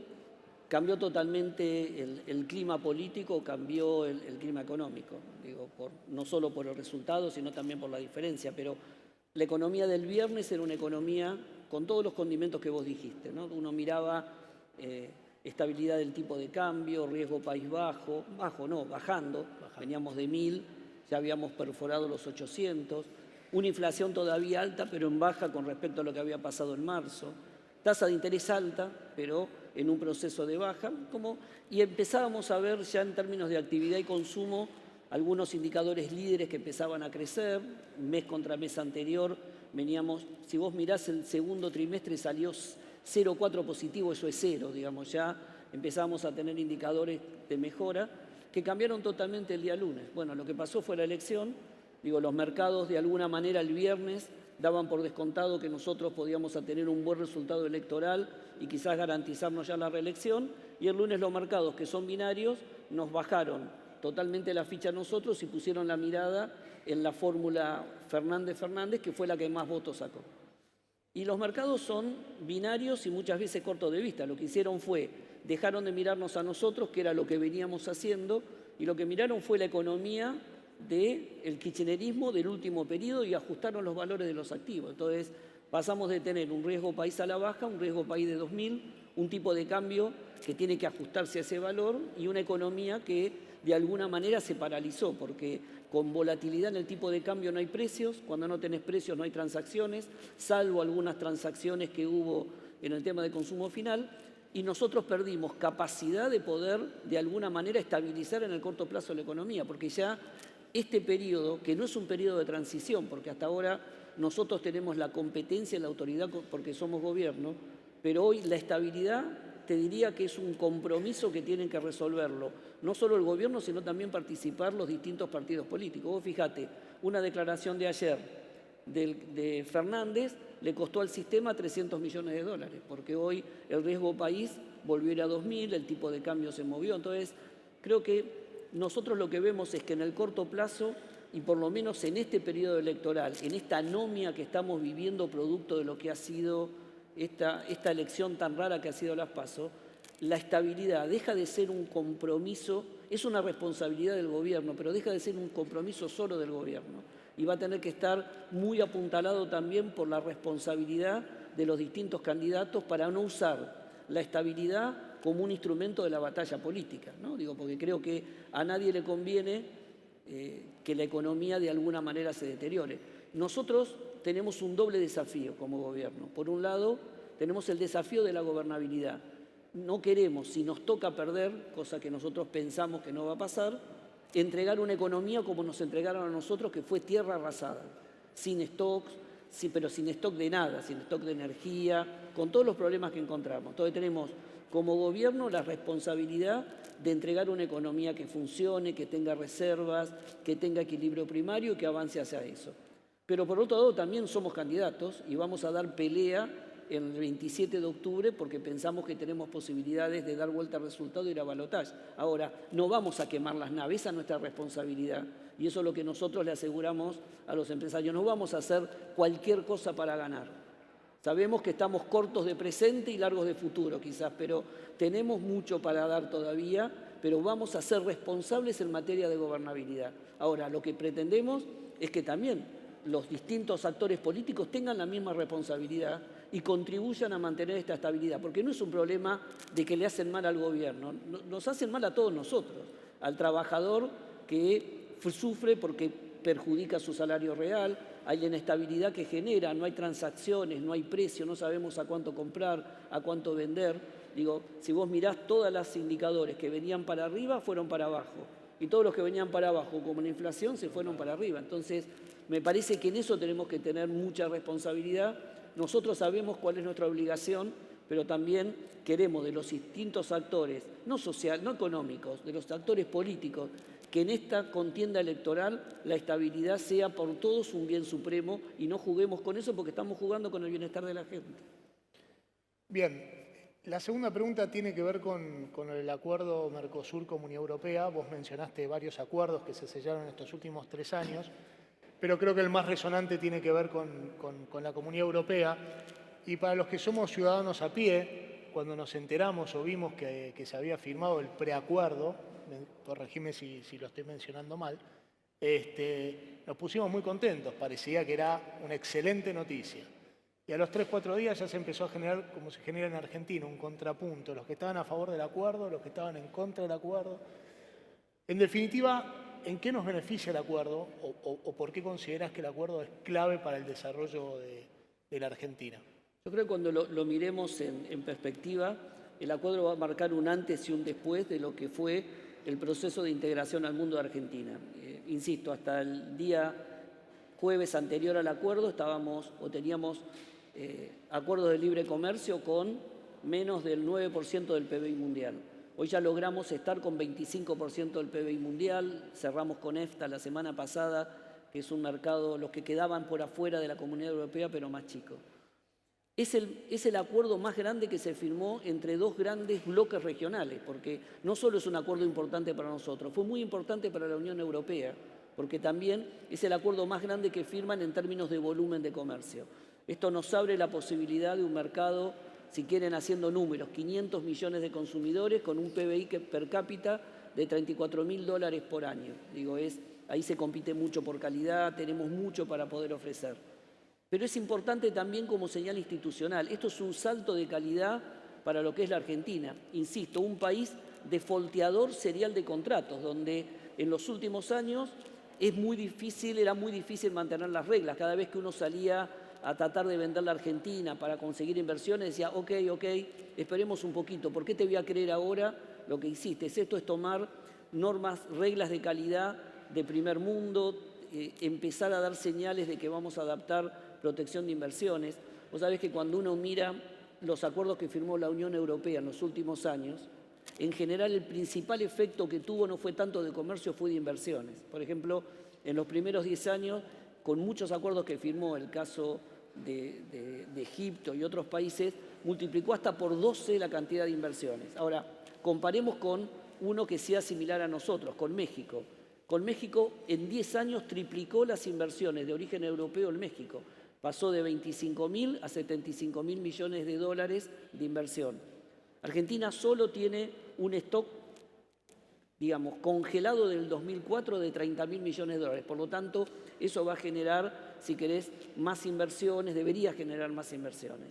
cambió totalmente el clima político, cambió el clima económico, digo, no solo por el resultado, sino también por la diferencia, pero la economía del viernes era una economía con todos los condimentos que vos dijiste, ¿no? Uno miraba estabilidad del tipo de cambio, riesgo país bajando, veníamos de 1000, ya habíamos perforado los 800, una inflación todavía alta, pero en baja con respecto a lo que había pasado en marzo, tasa de interés alta, pero en un proceso de baja, y empezábamos a ver ya en términos de actividad y consumo algunos indicadores líderes que empezaban a crecer, mes contra mes anterior veníamos, si vos mirás el segundo trimestre salió 0,4 positivo, eso es 0, digamos, ya empezamos a tener indicadores de mejora que cambiaron totalmente el día lunes. Bueno, lo que pasó fue la elección, los mercados de alguna manera el viernes daban por descontado que nosotros podíamos tener un buen resultado electoral y quizás garantizarnos ya la reelección, y el lunes los mercados, que son binarios, nos bajaron totalmente la ficha a nosotros y pusieron la mirada en la fórmula Fernández-Fernández, que fue la que más votos sacó. Y los mercados son binarios y muchas veces cortos de vista. Lo que hicieron fue, dejaron de mirarnos a nosotros, que era lo que veníamos haciendo, y lo que miraron fue la economía del kirchnerismo del último periodo y ajustaron los valores de los activos. Entonces pasamos de tener un riesgo país a la baja, un riesgo país de 2000, un tipo de cambio que tiene que ajustarse a ese valor y una economía que de alguna manera se paralizó, porque con volatilidad en el tipo de cambio no hay precios, cuando no tenés precios no hay transacciones, salvo algunas transacciones que hubo en el tema de consumo final, y nosotros perdimos capacidad de poder de alguna manera estabilizar en el corto plazo la economía, porque ya este periodo, que no es un periodo de transición, porque hasta ahora nosotros tenemos la competencia y la autoridad porque somos gobierno, pero hoy la estabilidad te diría que es un compromiso que tienen que resolverlo, no solo el gobierno, sino también participar los distintos partidos políticos. Vos fíjate, una declaración de ayer de Fernández le costó al sistema $300 millones, porque hoy el riesgo país volvió a ir a 2000, el tipo de cambio se movió. Entonces, creo que nosotros lo que vemos es que en el corto plazo, y por lo menos en este periodo electoral, en esta anomia que estamos viviendo producto de lo que ha sido esta elección tan rara que ha sido las PASO, la estabilidad deja de ser un compromiso, es una responsabilidad del gobierno, pero deja de ser un compromiso solo del gobierno. Y va a tener que estar muy apuntalado también por la responsabilidad de los distintos candidatos para no usar la estabilidad como un instrumento de la batalla política, ¿no? Porque creo que a nadie le conviene que la economía de alguna manera se deteriore. Nosotros tenemos un doble desafío como gobierno. Por un lado, tenemos el desafío de la gobernabilidad. No queremos, si nos toca perder, cosa que nosotros pensamos que no va a pasar, entregar una economía como nos entregaron a nosotros, que fue tierra arrasada, sin stocks, pero sin stock de nada, sin stock de energía, con todos los problemas que encontramos. Entonces tenemos como gobierno la responsabilidad de entregar una economía que funcione, que tenga reservas, que tenga equilibrio primario y que avance hacia eso. Pero por otro lado también somos candidatos y vamos a dar pelea el 27 de octubre porque pensamos que tenemos posibilidades de dar vuelta al resultado y ir a balotaje. Ahora, no vamos a quemar las naves, esa es nuestra responsabilidad. Y eso es lo que nosotros le aseguramos a los empresarios. No vamos a hacer cualquier cosa para ganar. Sabemos que estamos cortos de presente y largos de futuro quizás, pero tenemos mucho para dar todavía, pero vamos a ser responsables en materia de gobernabilidad. Ahora, lo que pretendemos es que también los distintos actores políticos tengan la misma responsabilidad y contribuyan a mantener esta estabilidad, porque no es un problema de que le hacen mal al gobierno, nos hacen mal a todos nosotros, al trabajador que sufre porque perjudica su salario real, hay inestabilidad que genera, no hay transacciones, no hay precio, no sabemos a cuánto comprar, a cuánto vender. Digo, si vos mirás todos los indicadores que venían para arriba, fueron para abajo. Y todos los que venían para abajo, como la inflación, se fueron para arriba. Entonces, me parece que en eso tenemos que tener mucha responsabilidad. Nosotros sabemos cuál es nuestra obligación, pero también queremos de los distintos actores, no sociales, no económicos, de los actores políticos, que en esta contienda electoral la estabilidad sea por todos un bien supremo y no juguemos con eso porque estamos jugando con el bienestar de la gente. Bien, la segunda pregunta tiene que ver con el acuerdo Mercosur-Comunidad Europea. Vos mencionaste varios acuerdos que se sellaron en estos últimos 3 años, pero creo que el más resonante tiene que ver con la Comunidad Europea. Y para los que somos ciudadanos a pie, cuando nos enteramos o vimos que se había firmado el preacuerdo, corregime si lo estoy mencionando mal, nos pusimos muy contentos, parecía que era una excelente noticia. Y a los 3-4 días ya se empezó a generar, como se genera en Argentina, un contrapunto, los que estaban a favor del acuerdo, los que estaban en contra del acuerdo. En definitiva, ¿en qué nos beneficia el acuerdo o por qué consideras que el acuerdo es clave para el desarrollo de la Argentina? Yo creo que cuando lo miremos en perspectiva, el acuerdo va a marcar un antes y un después de lo que fue el proceso de integración al mundo de Argentina. Insisto, hasta el día jueves anterior al acuerdo teníamos acuerdos de libre comercio con menos del 9% del PBI mundial. Hoy ya logramos estar con 25% del PBI mundial, cerramos con EFTA la semana pasada, que es un mercado, los que quedaban por afuera de la Comunidad Europea, pero más chico. Es el acuerdo más grande que se firmó entre dos grandes bloques regionales, porque no solo es un acuerdo importante para nosotros, fue muy importante para la Unión Europea, porque también es el acuerdo más grande que firman en términos de volumen de comercio. Esto nos abre la posibilidad de un mercado, si quieren haciendo números, 500 millones de consumidores con un PBI per cápita de $34.000 por año. Digo, ahí se compite mucho por calidad, tenemos mucho para poder ofrecer. Pero es importante también como señal institucional. Esto es un salto de calidad para lo que es la Argentina. Insisto, un país defolteador serial de contratos, donde en los últimos años era muy difícil mantener las reglas. Cada vez que uno salía a tratar de vender la Argentina para conseguir inversiones, decía, ok, esperemos un poquito. ¿Por qué te voy a creer ahora lo que hiciste? Esto es tomar normas, reglas de calidad de primer mundo, empezar a dar señales de que vamos a adaptar protección de inversiones. Vos sabés que cuando uno mira los acuerdos que firmó la Unión Europea en los últimos años, en general el principal efecto que tuvo no fue tanto de comercio, fue de inversiones. Por ejemplo, en los primeros 10 años, con muchos acuerdos que firmó, el caso de Egipto y otros países, multiplicó hasta por 12 la cantidad de inversiones. Ahora, comparemos con uno que sea similar a nosotros, con México. Con México, en 10 años, triplicó las inversiones de origen europeo en México. Pasó de 25.000 a 75.000 millones de dólares de inversión. Argentina solo tiene un stock, digamos, congelado del 2004 de 30.000 millones de dólares. Por lo tanto, eso va a generar, si querés, más inversiones, debería generar más inversiones.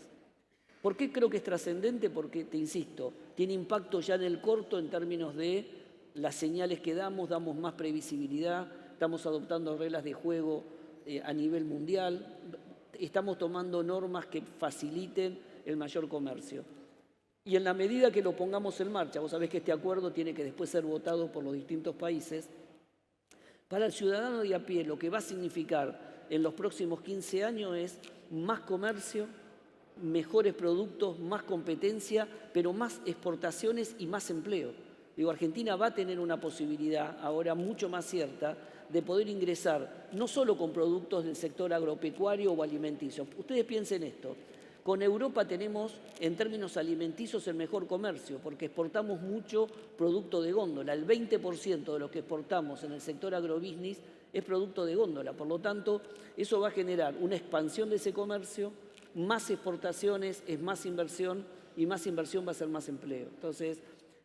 ¿Por qué creo que es trascendente? Porque, te insisto, tiene impacto ya en el corto en términos de las señales que damos más previsibilidad, estamos adoptando reglas de juego a nivel mundial, estamos tomando normas que faciliten el mayor comercio. Y en la medida que lo pongamos en marcha, vos sabés que este acuerdo tiene que después ser votado por los distintos países, para el ciudadano de a pie lo que va a significar en los próximos 15 años es más comercio, mejores productos, más competencia, pero más exportaciones y más empleo. Digo, Argentina va a tener una posibilidad ahora mucho más cierta de poder ingresar no solo con productos del sector agropecuario o alimenticio. Ustedes piensen esto, Con Europa tenemos, en términos alimenticios, el mejor comercio, porque exportamos mucho producto de góndola. El 20% de lo que exportamos en el sector agrobusiness es producto de góndola. Por lo tanto, eso va a generar una expansión de ese comercio, más exportaciones, es más inversión, y más inversión va a ser más empleo. Entonces,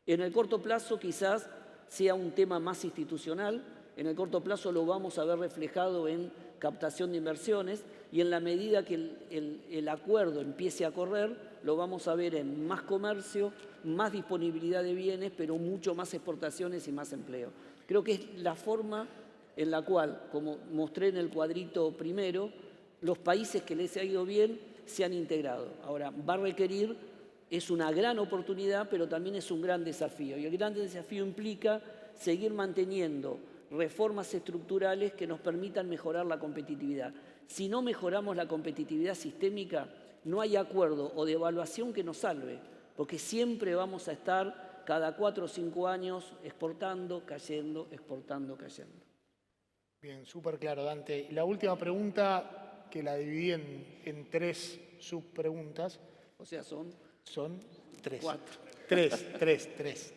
en el corto plazo quizás sea un tema más institucional, en el corto plazo lo vamos a ver reflejado en captación de inversiones, y en la medida que el acuerdo empiece a correr, lo vamos a ver en más comercio, más disponibilidad de bienes, pero mucho más exportaciones y más empleo. Creo que es la forma en la cual, como mostré en el cuadrito primero, los países que les ha ido bien se han integrado. Ahora, va a requerir, es una gran oportunidad, pero también es un gran desafío. Y el gran desafío implica seguir manteniendo reformas estructurales que nos permitan mejorar la competitividad. Si no mejoramos la competitividad sistémica, no hay acuerdo o devaluación que nos salve, porque siempre vamos a estar cada 4 o 5 años exportando, cayendo, exportando, cayendo. Bien, súper claro, Dante. La última pregunta, que la dividí en 3 subpreguntas. O sea, son 3. 4. 3.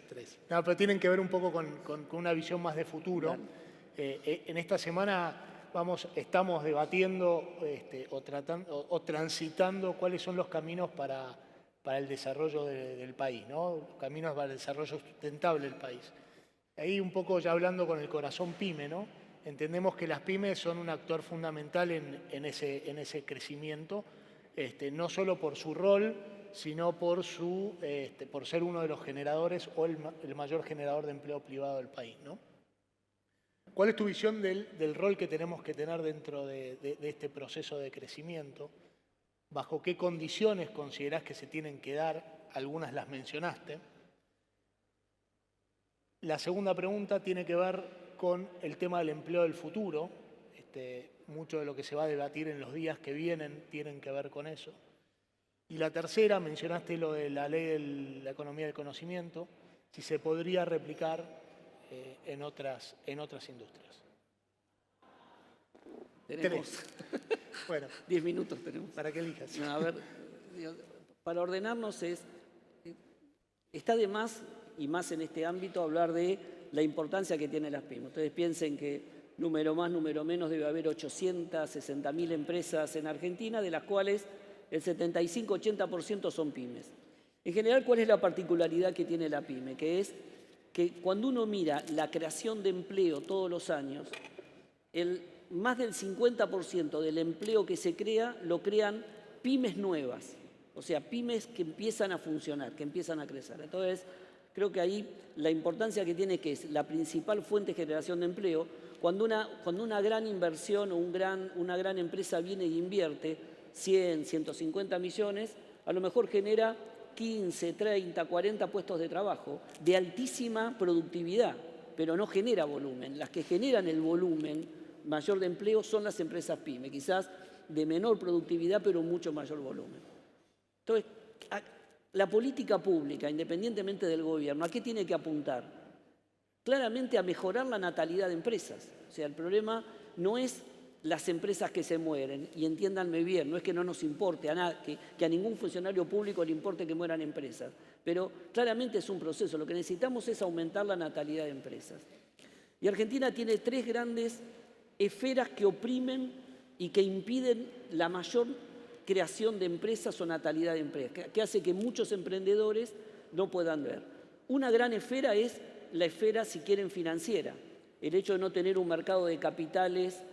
No, pero tienen que ver un poco con una visión más de futuro. En esta semana estamos debatiendo o transitando cuáles son los caminos para el desarrollo del país, ¿no? Caminos para el desarrollo sustentable del país. Ahí un poco ya hablando con el corazón pyme, ¿no? Entendemos que las pymes son un actor fundamental en ese crecimiento, no solo por su rol, sino por ser uno de los generadores o el mayor generador de empleo privado del país, ¿no? ¿Cuál es tu visión del rol que tenemos que tener dentro de este proceso de crecimiento? ¿Bajo qué condiciones considerás que se tienen que dar? Algunas las mencionaste. La segunda pregunta tiene que ver con el tema del empleo del futuro. Mucho de lo que se va a debatir en los días que vienen tienen que ver con eso. Y la tercera, mencionaste lo de la ley de la economía del conocimiento, si se podría replicar en otras industrias. Tenemos bueno, 10 minutos tenemos. Para que elijas. No, a ver, para ordenarnos está de más, y más en este ámbito, hablar de la importancia que tienen las pymes. Ustedes piensen que número más, número menos, debe haber 860.000 empresas en Argentina, de las cuales el 75-80% son pymes. En general, ¿cuál es la particularidad que tiene la pyme? Que es que cuando uno mira la creación de empleo todos los años, más del 50% del empleo que se crea lo crean pymes nuevas, o sea, pymes que empiezan a funcionar, que empiezan a crecer. Entonces, creo que ahí la importancia que tiene, que es la principal fuente de generación de empleo, cuando una gran inversión o una gran empresa viene y invierte 100, 150 millones, a lo mejor genera 15, 30, 40 puestos de trabajo de altísima productividad, pero no genera volumen. Las que generan el volumen mayor de empleo son las empresas pyme, quizás de menor productividad, pero mucho mayor volumen. Entonces, la política pública, independientemente del gobierno, ¿a qué tiene que apuntar? Claramente a mejorar la natalidad de empresas. O sea, el problema no es las empresas que se mueren, y entiéndanme bien, no es que no nos importe que a ningún funcionario público le importe que mueran empresas, pero claramente es un proceso. Lo que necesitamos es aumentar la natalidad de empresas. Y Argentina tiene 3 grandes esferas que oprimen y que impiden la mayor creación de empresas o natalidad de empresas, que hace que muchos emprendedores no puedan ver. Una gran esfera es la esfera, si quieren, financiera. El hecho de no tener un mercado de capitales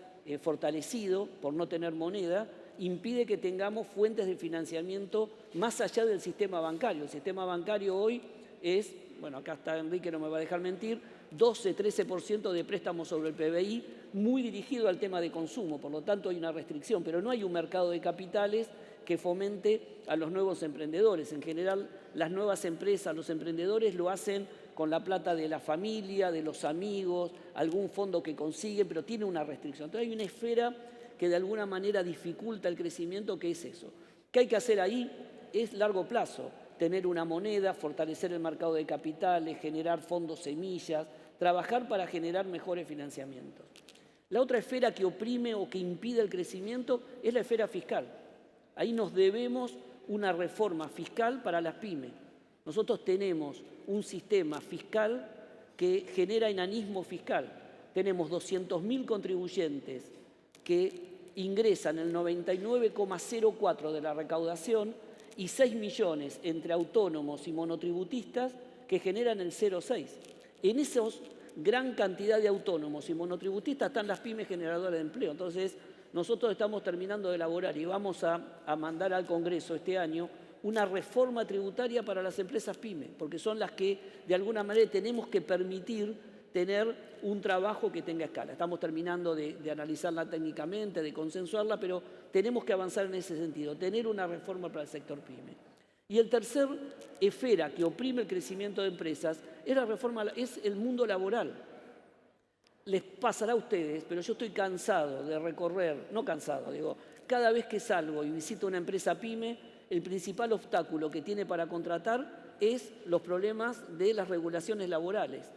fortalecido, por no tener moneda, impide que tengamos fuentes de financiamiento más allá del sistema bancario. El sistema bancario hoy es, bueno, acá está Enrique, no me va a dejar mentir, 12-13% de préstamos sobre el PBI, muy dirigido al tema de consumo, por lo tanto hay una restricción, pero no hay un mercado de capitales que fomente a los nuevos emprendedores. En general, las nuevas empresas, los emprendedores lo hacen con la plata de la familia, de los amigos, algún fondo que consiguen, pero tiene una restricción. Entonces hay una esfera que de alguna manera dificulta el crecimiento, que es eso. ¿Qué hay que hacer ahí? Es largo plazo, tener una moneda, fortalecer el mercado de capitales, generar fondos semillas, trabajar para generar mejores financiamientos. La otra esfera que oprime o que impide el crecimiento es la esfera fiscal. Ahí nos debemos una reforma fiscal para las pymes. Nosotros tenemos un sistema fiscal que genera enanismo fiscal. Tenemos 200.000 contribuyentes que ingresan el 99,04% de la recaudación y 6 millones entre autónomos y monotributistas que generan el 0,6%. En esos gran cantidad de autónomos y monotributistas están las pymes generadoras de empleo. Entonces, nosotros estamos terminando de elaborar y vamos a mandar al Congreso este año una reforma tributaria para las empresas pymes, porque son las que de alguna manera tenemos que permitir tener un trabajo que tenga escala. Estamos terminando de analizarla técnicamente, de consensuarla, pero tenemos que avanzar en ese sentido, tener una reforma para el sector pyme. Y el tercer esfera que oprime el crecimiento de empresas es el mundo laboral. Les pasará a ustedes, pero yo estoy cansado de recorrer, no cansado, digo, cada vez que salgo y visito una empresa pyme, el principal obstáculo que tiene para contratar es los problemas de las regulaciones laborales,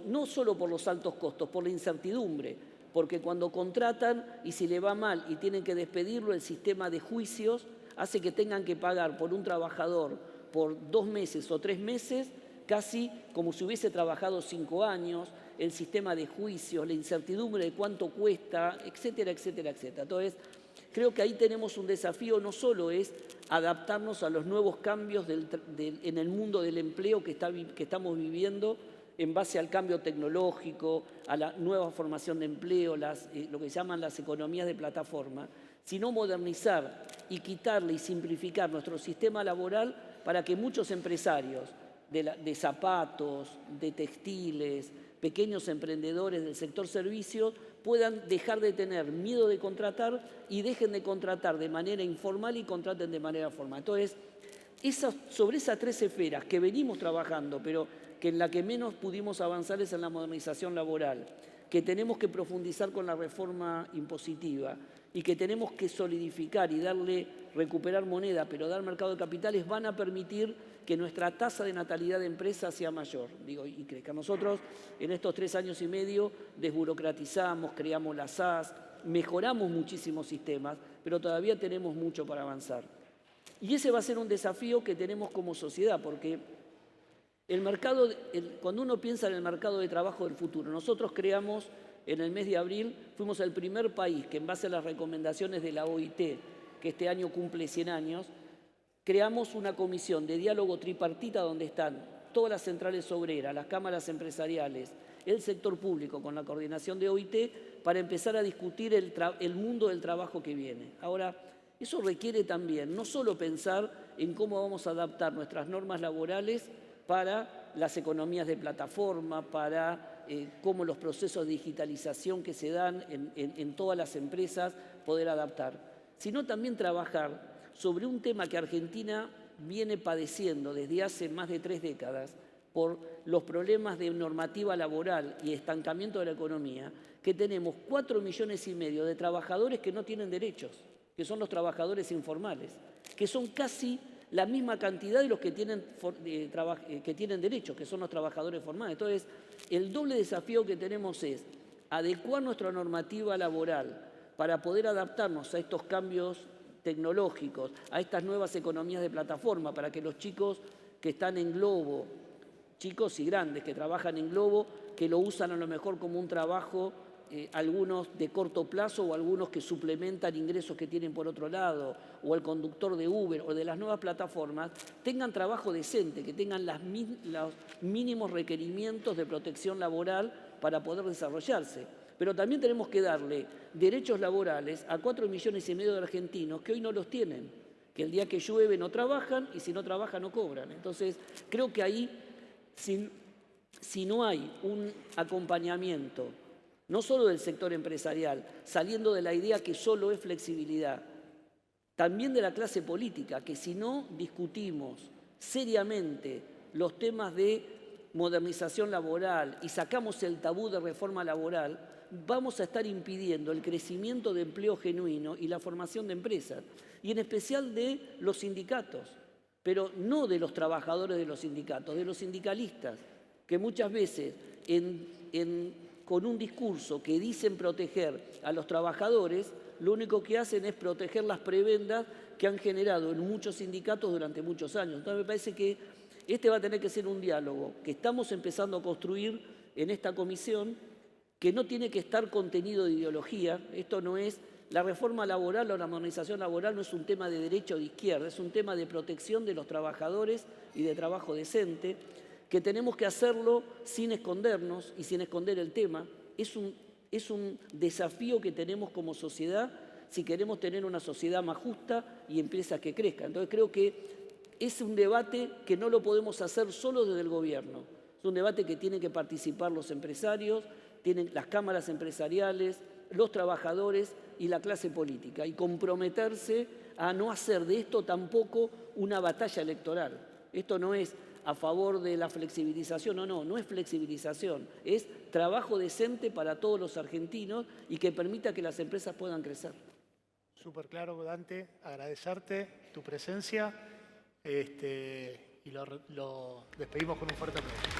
no solo por los altos costos, por la incertidumbre, porque cuando contratan y si le va mal y tienen que despedirlo, el sistema de juicios hace que tengan que pagar por un trabajador por 2 meses o 3 meses, casi como si hubiese trabajado 5 años, el sistema de juicios, la incertidumbre de cuánto cuesta, etcétera, etcétera, etcétera. Entonces, creo que ahí tenemos un desafío, no solo es adaptarnos a los nuevos cambios en el mundo del empleo que estamos viviendo en base al cambio tecnológico, a la nueva formación de empleo, lo que se llaman las economías de plataforma, sino modernizar y quitarle y simplificar nuestro sistema laboral para que muchos empresarios de zapatos, de textiles, pequeños emprendedores del sector servicios puedan dejar de tener miedo de contratar y dejen de contratar de manera informal y contraten de manera formal. Entonces, sobre esas 3 esferas que venimos trabajando, pero que en la que menos pudimos avanzar es en la modernización laboral, que tenemos que profundizar con la reforma impositiva y que tenemos que solidificar y recuperar moneda, pero dar mercado de capitales, van a permitir que nuestra tasa de natalidad de empresas sea mayor, y crezca. Nosotros en estos 3 años y medio desburocratizamos, creamos las SAS, mejoramos muchísimos sistemas, pero todavía tenemos mucho para avanzar. Y ese va a ser un desafío que tenemos como sociedad, porque cuando uno piensa en el mercado de trabajo del futuro, nosotros creamos en el mes de abril, fuimos el primer país que en base a las recomendaciones de la OIT, que este año cumple 100 años, creamos una comisión de diálogo tripartita donde están todas las centrales obreras, las cámaras empresariales, el sector público con la coordinación de OIT para empezar a discutir el mundo del trabajo que viene. Ahora, eso requiere también no solo pensar en cómo vamos a adaptar nuestras normas laborales para las economías de plataforma, para cómo los procesos de digitalización que se dan en todas las empresas poder adaptar, sino también trabajar sobre un tema que Argentina viene padeciendo desde hace más de 3 décadas por los problemas de normativa laboral y estancamiento de la economía, que tenemos 4,5 millones de trabajadores que no tienen derechos, que son los trabajadores informales, que son casi la misma cantidad de los que tienen derechos, que son los trabajadores formales. Entonces, el doble desafío que tenemos es adecuar nuestra normativa laboral para poder adaptarnos a estos cambios tecnológicos, a estas nuevas economías de plataforma, para que los chicos que están en Globo, chicos y grandes que trabajan en Globo, que lo usan a lo mejor como un trabajo, algunos de corto plazo o algunos que suplementan ingresos que tienen por otro lado, o el conductor de Uber o de las nuevas plataformas, tengan trabajo decente, que tengan los mínimos requerimientos de protección laboral para poder desarrollarse. Pero también tenemos que darle derechos laborales a 4,5 millones de argentinos que hoy no los tienen, que el día que llueve no trabajan y si no trabajan no cobran. Entonces, creo que ahí, si no hay un acompañamiento, no solo del sector empresarial, saliendo de la idea que solo es flexibilidad, también de la clase política, que si no discutimos seriamente los temas de modernización laboral y sacamos el tabú de reforma laboral, vamos a estar impidiendo el crecimiento de empleo genuino y la formación de empresas, y en especial de los sindicatos, pero no de los trabajadores de los sindicatos, de los sindicalistas, que muchas veces con un discurso que dicen proteger a los trabajadores, lo único que hacen es proteger las prebendas que han generado en muchos sindicatos durante muchos años. Entonces me parece que este va a tener que ser un diálogo que estamos empezando a construir en esta comisión, que no tiene que estar contenido de ideología. Esto no es, la reforma laboral o la modernización laboral no es un tema de derecha o de izquierda, es un tema de protección de los trabajadores y de trabajo decente, que tenemos que hacerlo sin escondernos y sin esconder el tema. Es un desafío que tenemos como sociedad si queremos tener una sociedad más justa y empresas que crezcan. Entonces creo que es un debate que no lo podemos hacer solo desde el gobierno. Es un debate que tienen que participar los empresarios, tienen las cámaras empresariales, los trabajadores y la clase política, y comprometerse a no hacer de esto tampoco una batalla electoral. Esto no es a favor de la flexibilización, no es flexibilización, es trabajo decente para todos los argentinos y que permita que las empresas puedan crecer. Súper claro, Dante, agradecerte tu presencia y lo despedimos con un fuerte aplauso.